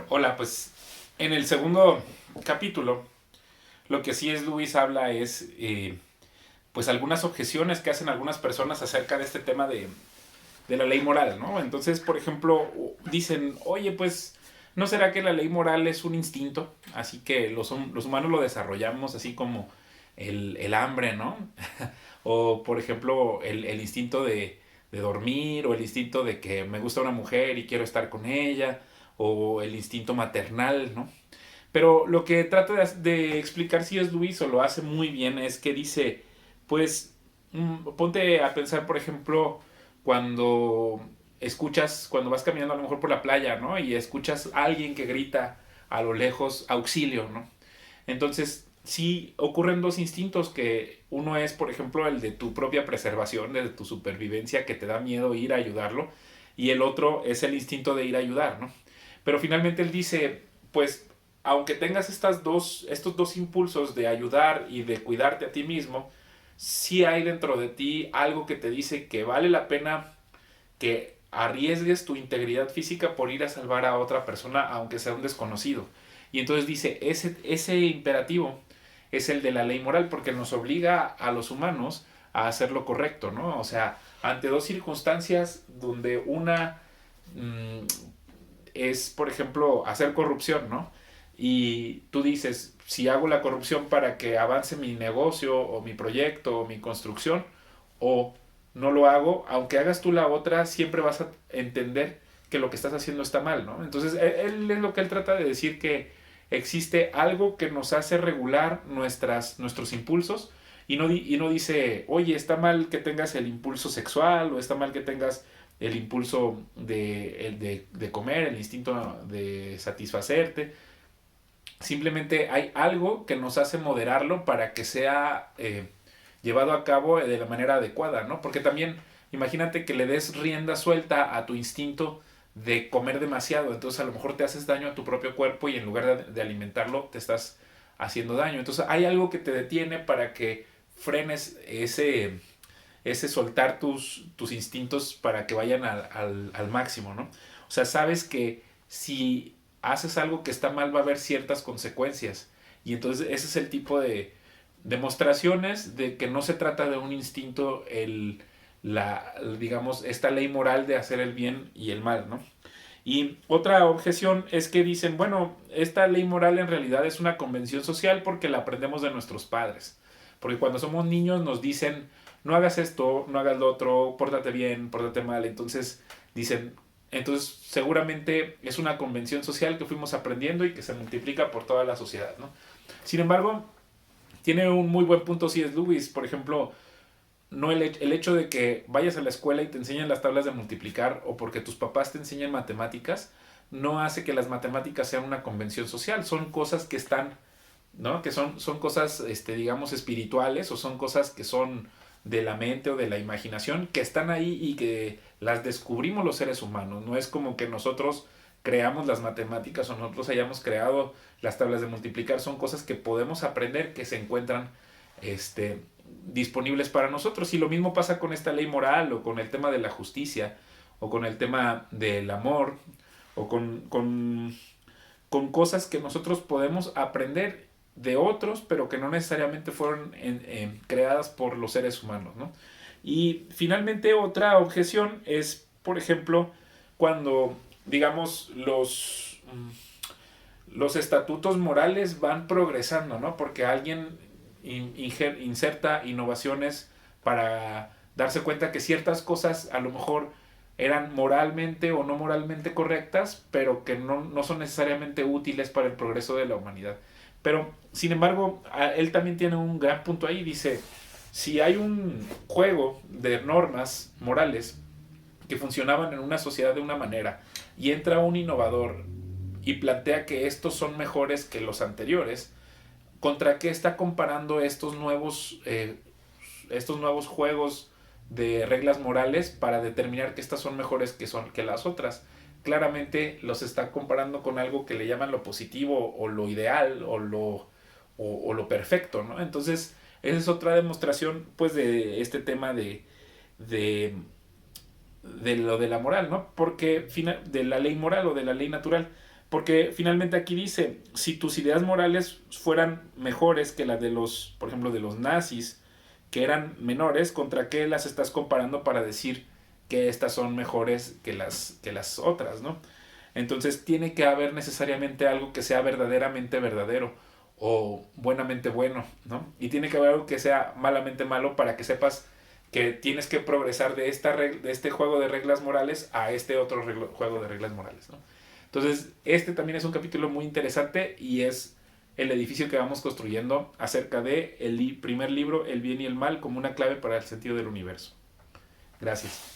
Hola, pues en el segundo capítulo, lo que sí es Luis habla es, pues algunas objeciones que hacen algunas personas acerca de este tema de la ley moral, ¿no? Entonces, por ejemplo, dicen, oye, pues, ¿no será que la ley moral es un instinto? Así que los humanos lo desarrollamos así como el hambre, ¿no? O, por ejemplo, el instinto de dormir, o el instinto de que me gusta una mujer y quiero estar con ella, o el instinto maternal, ¿no? Pero lo que trata de explicar si es Luis o lo hace muy bien es que dice, pues, ponte a pensar, por ejemplo, cuando cuando vas caminando a lo mejor por la playa, ¿no? Y escuchas a alguien que grita a lo lejos auxilio, ¿no? Entonces, sí ocurren dos instintos que uno es, por ejemplo, el de tu propia preservación, de tu supervivencia, que te da miedo ir a ayudarlo, y el otro es el instinto de ir a ayudar, ¿no? Pero finalmente él dice, pues, aunque tengas estos dos impulsos de ayudar y de cuidarte a ti mismo, sí hay dentro de ti algo que te dice que vale la pena que arriesgues tu integridad física por ir a salvar a otra persona, aunque sea un desconocido. Y entonces dice, ese imperativo es el de la ley moral, porque nos obliga a los humanos a hacer lo correcto, ¿no? O sea, ante dos circunstancias donde una mmm, es, por ejemplo, hacer corrupción, ¿no? Y tú dices, si hago la corrupción para que avance mi negocio o mi proyecto o mi construcción, o no lo hago, aunque hagas tú la otra, siempre vas a entender que lo que estás haciendo está mal, ¿no? Entonces, él es lo que él trata de decir, que existe algo que nos hace regular nuestros impulsos, y no dice, oye, está mal que tengas el impulso sexual, o está mal que tengas el impulso de comer, el instinto de satisfacerte. Simplemente hay algo que nos hace moderarlo para que sea llevado a cabo de la manera adecuada, ¿no? Porque también imagínate que le des rienda suelta a tu instinto de comer demasiado, entonces a lo mejor te haces daño a tu propio cuerpo y en lugar de alimentarlo te estás haciendo daño. Entonces hay algo que te detiene para que frenes ese soltar tus instintos para que vayan al máximo, ¿no? O sea, sabes que si haces algo que está mal va a haber ciertas consecuencias. Y entonces ese es el tipo de demostraciones de que no se trata de un instinto, digamos, esta ley moral de hacer el bien y el mal, ¿no? Y otra objeción es que dicen, bueno, esta ley moral en realidad es una convención social porque la aprendemos de nuestros padres. Porque cuando somos niños nos dicen, no hagas esto, no hagas lo otro, pórtate bien, pórtate mal. Entonces dicen, entonces seguramente es una convención social que fuimos aprendiendo y que se multiplica por toda la sociedad, ¿no? Sin embargo, tiene un muy buen punto C.S. Lewis, por ejemplo, no el hecho de que vayas a la escuela y te enseñen las tablas de multiplicar, o porque tus papás te enseñan matemáticas, no hace que las matemáticas sean una convención social. Son cosas que están, ¿no? Que son cosas, digamos, espirituales, o son cosas que son de la mente o de la imaginación, que están ahí y que las descubrimos los seres humanos. No es como que nosotros creamos las matemáticas o nosotros hayamos creado las tablas de multiplicar. Son cosas que podemos aprender, que se encuentran este, disponibles para nosotros. Y lo mismo pasa con esta ley moral, o con el tema de la justicia, o con el tema del amor, o con cosas que nosotros podemos aprender de otros, pero que no necesariamente fueron creadas por los seres humanos, ¿no? Y finalmente otra objeción es, por ejemplo, cuando, digamos, los estatutos morales van progresando, ¿no? Porque alguien inserta innovaciones para darse cuenta que ciertas cosas a lo mejor eran moralmente o no moralmente correctas, pero que no son necesariamente útiles para el progreso de la humanidad. Pero, sin embargo, él también tiene un gran punto ahí. Dice, si hay un juego de normas morales que funcionaban en una sociedad de una manera, y entra un innovador y plantea que estos son mejores que los anteriores, ¿contra qué está comparando estos nuevos juegos de reglas morales para determinar que estas son mejores que las otras? Claramente los está comparando con algo que le llaman lo positivo, o lo ideal, o lo perfecto, ¿no? Entonces, esa es otra demostración, pues, de este tema de, de lo de la moral, ¿no? Porque de la ley moral o de la ley natural. Porque finalmente aquí dice, si tus ideas morales fueran mejores que las de los, por ejemplo, de los nazis, que eran menores, ¿contra qué las estás comparando para decir que estas son mejores que las otras, ¿no? Entonces tiene que haber necesariamente algo que sea verdaderamente verdadero o buenamente bueno, ¿no? Y tiene que haber algo que sea malamente malo para que sepas que tienes que progresar de este juego de reglas morales a este otro juego de reglas morales, ¿no? Entonces, este también es un capítulo muy interesante y es el edificio que vamos construyendo acerca de el primer libro, El bien y el mal, como una clave para el sentido del universo. Gracias.